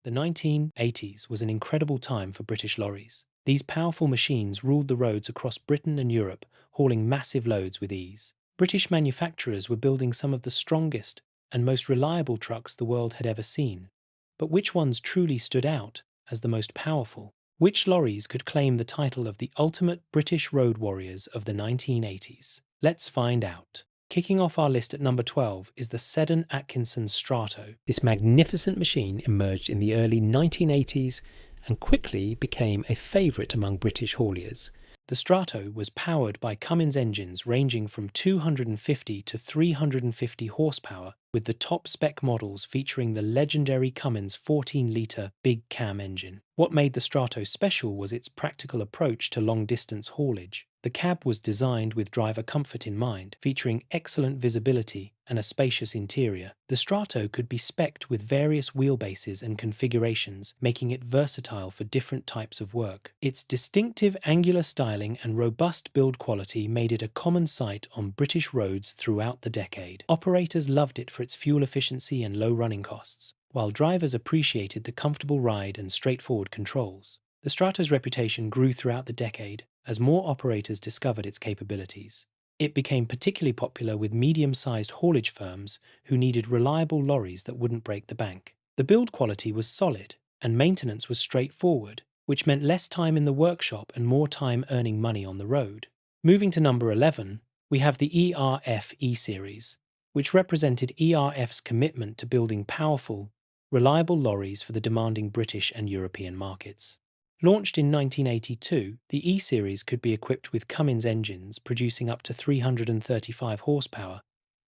The 1980s was an incredible time for British lorries. These powerful machines ruled the roads across Britain and Europe, hauling massive loads with ease. British manufacturers were building some of the strongest and most reliable trucks the world had ever seen. But which ones truly stood out as the most powerful? Which lorries could claim the title of the ultimate British road warriors of the 1980s? Let's find out. Kicking off our list at number 12 is the Sedan Atkinson Strato. This magnificent machine emerged in the early 1980s and quickly became a favourite among British hauliers. The Strato was powered by Cummins engines ranging from 250 to 350 horsepower, with the top spec models featuring the legendary Cummins 14-litre big cam engine. What made the Strato special was its practical approach to long-distance haulage. The cab was designed with driver comfort in mind, featuring excellent visibility and a spacious interior. The Strato could be specced with various wheelbases and configurations, making it versatile for different types of work. Its distinctive angular styling and robust build quality made it a common sight on British roads throughout the decade. Operators loved it for its fuel efficiency and low running costs, while drivers appreciated the comfortable ride and straightforward controls. The Strato's reputation grew throughout the decade as more operators discovered its capabilities. It became particularly popular with medium-sized haulage firms who needed reliable lorries that wouldn't break the bank. The build quality was solid, and maintenance was straightforward, which meant less time in the workshop and more time earning money on the road. Moving to number 11, we have the ERF E-series, which represented ERF's commitment to building powerful, reliable lorries for the demanding British and European markets. Launched in 1982, the E-series could be equipped with Cummins engines producing up to 335 horsepower,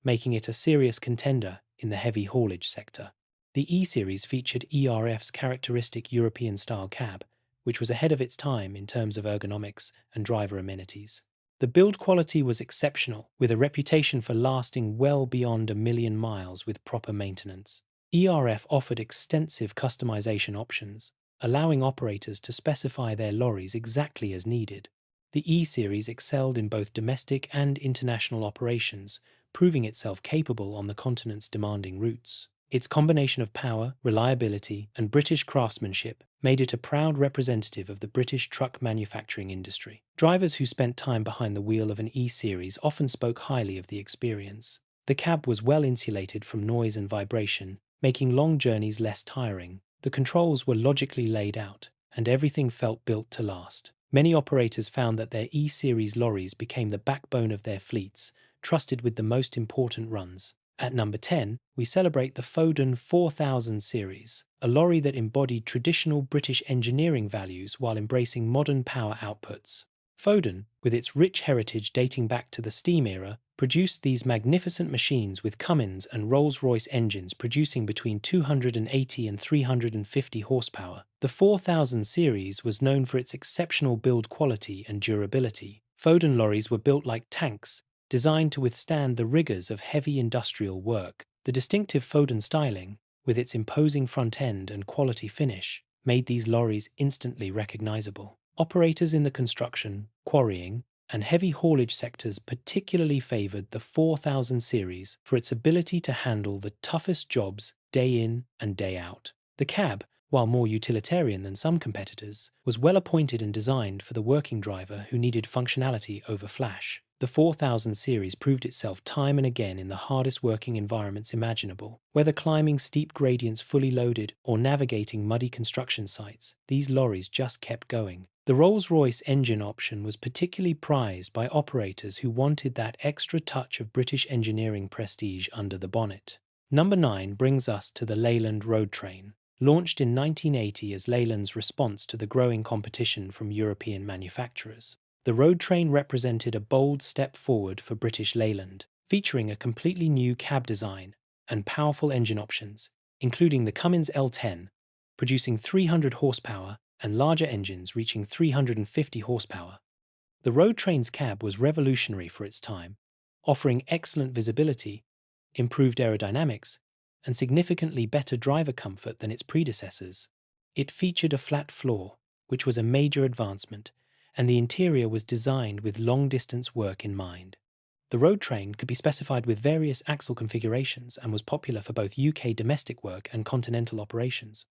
making it a serious contender in the heavy haulage sector. The E-series featured ERF's characteristic European-style cab, which was ahead of its time in terms of ergonomics and driver amenities. The build quality was exceptional, with a reputation for lasting well beyond 1,000,000 miles with proper maintenance. ERF offered extensive customization options, allowing operators to specify their lorries exactly as needed. The E-series excelled in both domestic and international operations, proving itself capable on the continent's demanding routes. Its combination of power, reliability, and British craftsmanship made it a proud representative of the British truck manufacturing industry. Drivers who spent time behind the wheel of an E-series often spoke highly of the experience. The cab was well insulated from noise and vibration, making long journeys less tiring. The controls were logically laid out, and everything felt built to last. Many operators found that their E-series lorries became the backbone of their fleets, trusted with the most important runs. At number 10, we celebrate the Foden 4000 series, a lorry that embodied traditional British engineering values while embracing modern power outputs. Foden, with its rich heritage dating back to the steam era, produced these magnificent machines with Cummins and Rolls-Royce engines producing between 280 and 350 horsepower. The 4000 series was known for its exceptional build quality and durability. Foden lorries were built like tanks, designed to withstand the rigors of heavy industrial work. The distinctive Foden styling, with its imposing front end and quality finish, made these lorries instantly recognizable. Operators in the construction, quarrying, and heavy haulage sectors particularly favored the 4000 series for its ability to handle the toughest jobs day in and day out. The cab, while more utilitarian than some competitors, was well appointed and designed for the working driver who needed functionality over flash. The 4000 series proved itself time and again in the hardest working environments imaginable. Whether climbing steep gradients fully loaded or navigating muddy construction sites, these lorries just kept going. The Rolls-Royce engine option was particularly prized by operators who wanted that extra touch of British engineering prestige under the bonnet. Number 9 brings us to the Leyland road train. Launched in 1980 as Leyland's response to the growing competition from European manufacturers, the road train represented a bold step forward for British Leyland, featuring a completely new cab design and powerful engine options, including the Cummins L10, producing 300 horsepower and larger engines reaching 350 horsepower. The road train's cab was revolutionary for its time, offering excellent visibility, improved aerodynamics, and significantly better driver comfort than its predecessors. It featured a flat floor, which was a major advancement, and the interior was designed with long-distance work in mind. The road train could be specified with various axle configurations and was popular for both UK domestic work and continental operations.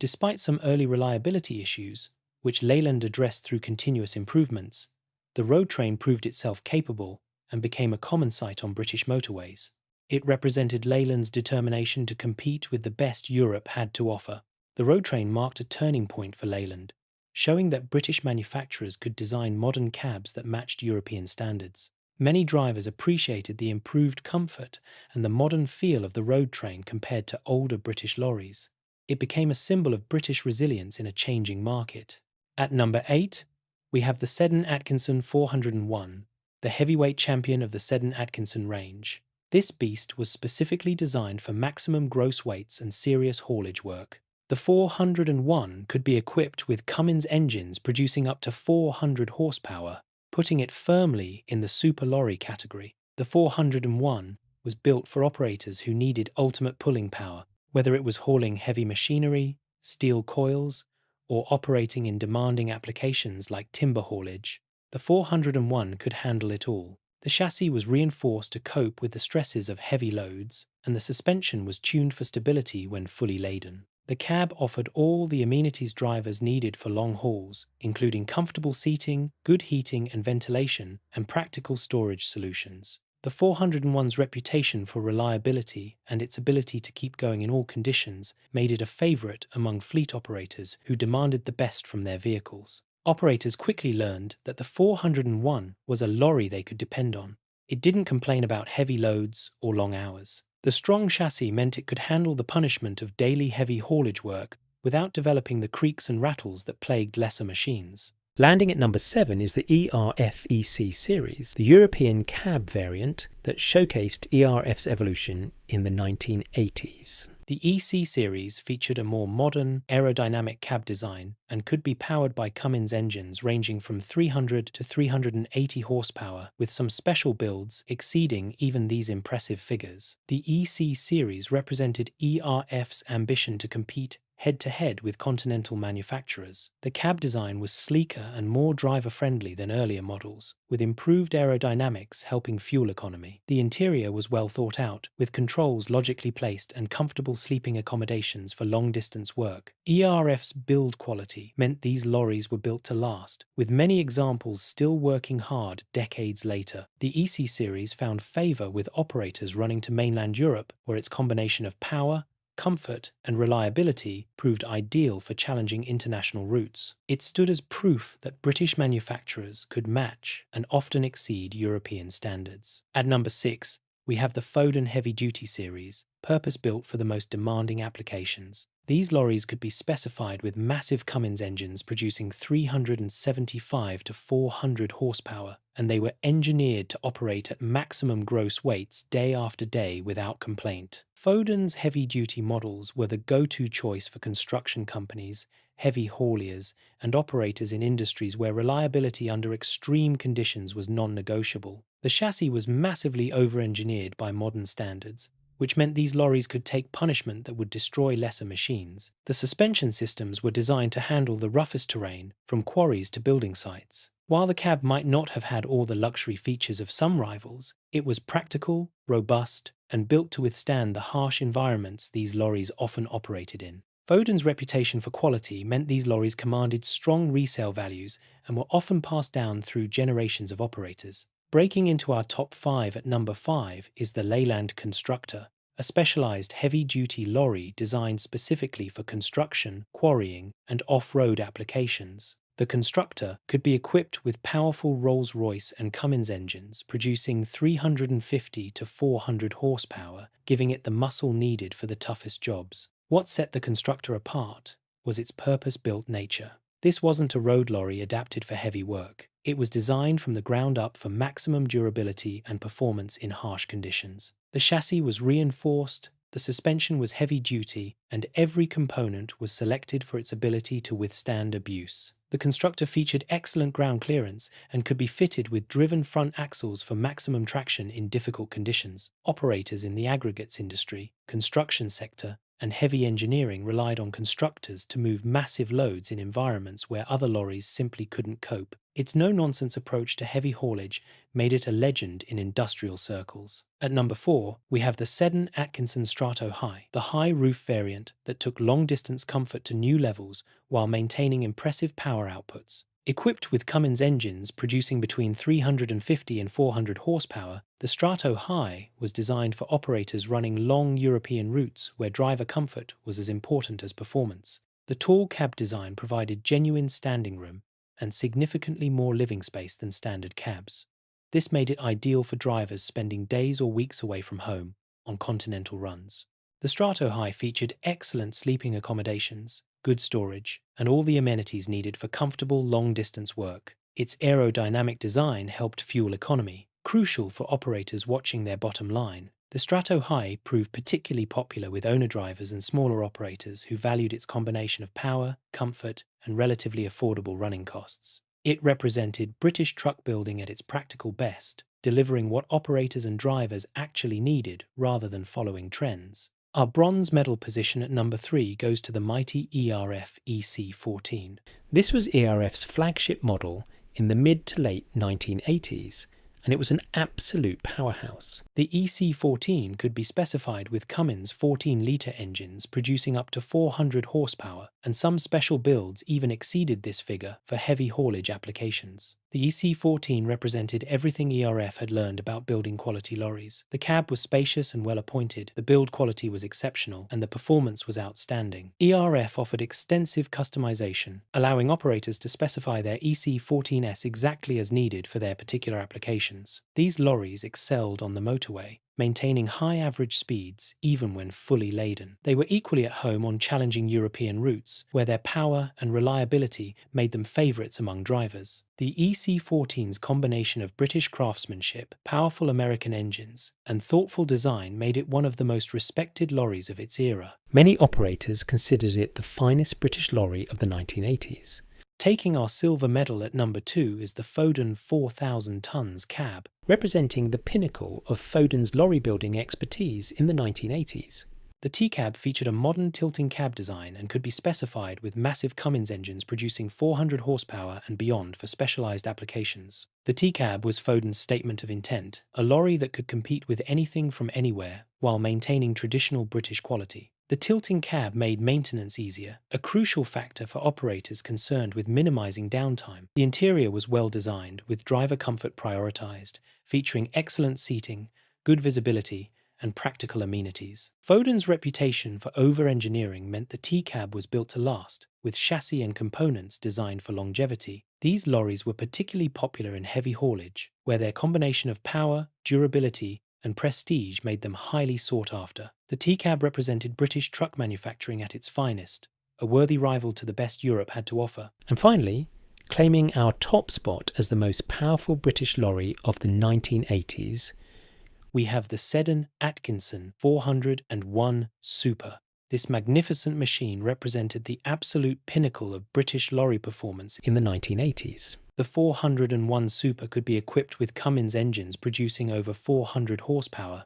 Despite some early reliability issues, which Leyland addressed through continuous improvements, the road train proved itself capable and became a common sight on British motorways. It represented Leyland's determination to compete with the best Europe had to offer. The road train marked a turning point for Leyland, showing that British manufacturers could design modern cabs that matched European standards. Many drivers appreciated the improved comfort and the modern feel of the road train compared to older British lorries. It became a symbol of British resilience in a changing market. At number 8, we have the Sedan Atkinson 401, the heavyweight champion of the Sedan Atkinson range. This beast was specifically designed for maximum gross weights and serious haulage work. The 401 could be equipped with Cummins engines producing up to 400 horsepower, putting it firmly in the super lorry category. The 401 was built for operators who needed ultimate pulling power, whether it was hauling heavy machinery, steel coils, or operating in demanding applications like timber haulage. The 401 could handle it all. The chassis was reinforced to cope with the stresses of heavy loads, and the suspension was tuned for stability when fully laden. The cab offered all the amenities drivers needed for long hauls, including comfortable seating, good heating and ventilation, and practical storage solutions. The 401's reputation for reliability and its ability to keep going in all conditions made it a favourite among fleet operators who demanded the best from their vehicles. Operators quickly learned that the 401 was a lorry they could depend on. It didn't complain about heavy loads or long hours. The strong chassis meant it could handle the punishment of daily heavy haulage work without developing the creaks and rattles that plagued lesser machines. Landing at number 7 is the ERF EC series, the European cab variant that showcased ERF's evolution in the 1980s. The EC series featured a more modern, aerodynamic cab design and could be powered by Cummins engines ranging from 300 to 380 horsepower, with some special builds exceeding even these impressive figures. The EC series represented ERF's ambition to compete head-to-head with continental manufacturers. The cab design was sleeker and more driver-friendly than earlier models, with improved aerodynamics helping fuel economy. The interior was well thought out, with controls logically placed and comfortable sleeping accommodations for long-distance work. ERF's build quality meant these lorries were built to last, with many examples still working hard decades later. The EC series found favour with operators running to mainland Europe, where its combination of power, comfort and reliability proved ideal for challenging international routes. It stood as proof that British manufacturers could match and often exceed European standards. At number 6, we have the Foden heavy-duty series, purpose-built for the most demanding applications. These lorries could be specified with massive Cummins engines producing 375 to 400 horsepower, and they were engineered to operate at maximum gross weights day after day without complaint. Foden's heavy-duty models were the go-to choice for construction companies, heavy hauliers, and operators in industries where reliability under extreme conditions was non-negotiable. The chassis was massively over-engineered by modern standards, which meant these lorries could take punishment that would destroy lesser machines. The suspension systems were designed to handle the roughest terrain, from quarries to building sites. While the cab might not have had all the luxury features of some rivals, it was practical, robust, and built to withstand the harsh environments these lorries often operated in. Foden's reputation for quality meant these lorries commanded strong resale values and were often passed down through generations of operators. Breaking into our top 5 at number 5 is the Leyland Constructor, a specialized heavy-duty lorry designed specifically for construction, quarrying, and off-road applications. The Constructor could be equipped with powerful Rolls-Royce and Cummins engines producing 350 to 400 horsepower, giving it the muscle needed for the toughest jobs. What set the Constructor apart was its purpose-built nature. This wasn't a road lorry adapted for heavy work. It was designed from the ground up for maximum durability and performance in harsh conditions. The chassis was reinforced, the suspension was heavy-duty, and every component was selected for its ability to withstand abuse. The Constructor featured excellent ground clearance and could be fitted with driven front axles for maximum traction in difficult conditions. Operators in the aggregates industry, construction sector, and heavy engineering relied on constructors to move massive loads in environments where other lorries simply couldn't cope. Its no-nonsense approach to heavy haulage made it a legend in industrial circles. At number 4, we have the Sedan Atkinson Strato High, the high roof variant that took long-distance comfort to new levels while maintaining impressive power outputs. Equipped with Cummins engines producing between 350 and 400 horsepower, the Strato High was designed for operators running long European routes where driver comfort was as important as performance. The tall cab design provided genuine standing room and significantly more living space than standard cabs. This made it ideal for drivers spending days or weeks away from home on continental runs. The Strato High featured excellent sleeping accommodations, good storage, and all the amenities needed for comfortable long-distance work. Its aerodynamic design helped fuel economy, crucial for operators watching their bottom line. The Strato High proved particularly popular with owner-drivers and smaller operators who valued its combination of power, comfort, and relatively affordable running costs. It represented British truck building at its practical best, delivering what operators and drivers actually needed rather than following trends. Our bronze medal position at number 3 goes to the mighty ERF EC14. This was ERF's flagship model in the mid to late 1980s, and it was an absolute powerhouse. The EC14 could be specified with Cummins 14-litre engines producing up to 400 horsepower, and some special builds even exceeded this figure for heavy haulage applications. The EC14 represented everything ERF had learned about building quality lorries. The cab was spacious and well appointed, the build quality was exceptional, and the performance was outstanding. ERF offered extensive customization, allowing operators to specify their EC14s exactly as needed for their particular applications. These lorries excelled on the motorway, maintaining high average speeds even when fully laden. They were equally at home on challenging European routes, where their power and reliability made them favourites among drivers. The EC14's combination of British craftsmanship, powerful American engines, and thoughtful design made it one of the most respected lorries of its era. Many operators considered it the finest British lorry of the 1980s. Taking our silver medal at number 2 is the Foden 4,000 tons cab, representing the pinnacle of Foden's lorry building expertise in the 1980s. The T-cab featured a modern tilting cab design and could be specified with massive Cummins engines producing 400 horsepower and beyond for specialized applications. The T-cab was Foden's statement of intent, a lorry that could compete with anything from anywhere while maintaining traditional British quality. The tilting cab made maintenance easier, a crucial factor for operators concerned with minimizing downtime. The interior was well designed, with driver comfort prioritized, featuring excellent seating, good visibility, and practical amenities. Foden's reputation for over-engineering meant the T-cab was built to last, with chassis and components designed for longevity. These lorries were particularly popular in heavy haulage, where their combination of power, durability, and prestige made them highly sought after. The T-cab represented British truck manufacturing at its finest, a worthy rival to the best Europe had to offer. And finally, claiming our top spot as the most powerful British lorry of the 1980s, we have the Sedan Atkinson 401 Super. This magnificent machine represented the absolute pinnacle of British lorry performance in the 1980s. The 401 Super could be equipped with Cummins engines producing over 400 horsepower,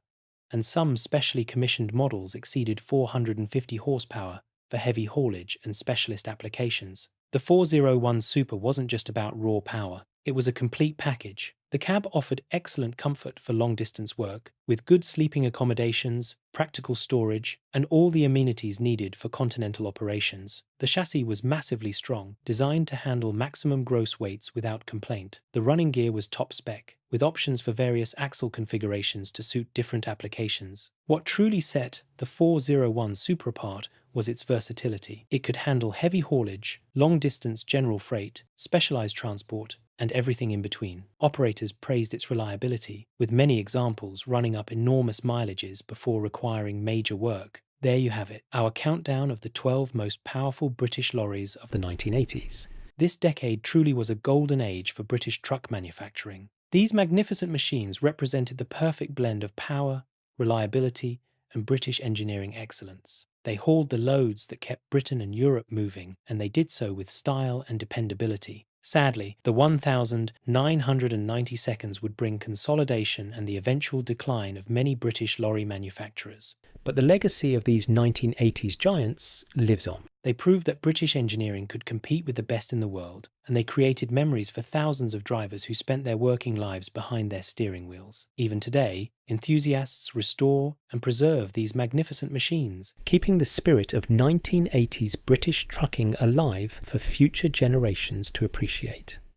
and some specially commissioned models exceeded 450 horsepower for heavy haulage and specialist applications. The 401 Super wasn't just about raw power, it was a complete package. The cab offered excellent comfort for long-distance work, with good sleeping accommodations, practical storage, and all the amenities needed for continental operations. The chassis was massively strong, designed to handle maximum gross weights without complaint. The running gear was top spec, with options for various axle configurations to suit different applications. What truly set the 401 Super apart was its versatility. It could handle heavy haulage, long-distance general freight, specialized transport, and everything in between. Operators praised its reliability, with many examples running up enormous mileages before requiring major work. There you have it, our countdown of the 12 most powerful British lorries of the 1980s. This decade truly was a golden age for British truck manufacturing. These magnificent machines represented the perfect blend of power, reliability, and British engineering excellence. They hauled the loads that kept Britain and Europe moving, and they did so with style and dependability. Sadly, the 1,990 seconds would bring consolidation and the eventual decline of many British lorry manufacturers. But the legacy of these 1980s giants lives on. They proved that British engineering could compete with the best in the world, and they created memories for thousands of drivers who spent their working lives behind their steering wheels. Even today, enthusiasts restore and preserve these magnificent machines, keeping the spirit of 1980s British trucking alive for future generations to appreciate.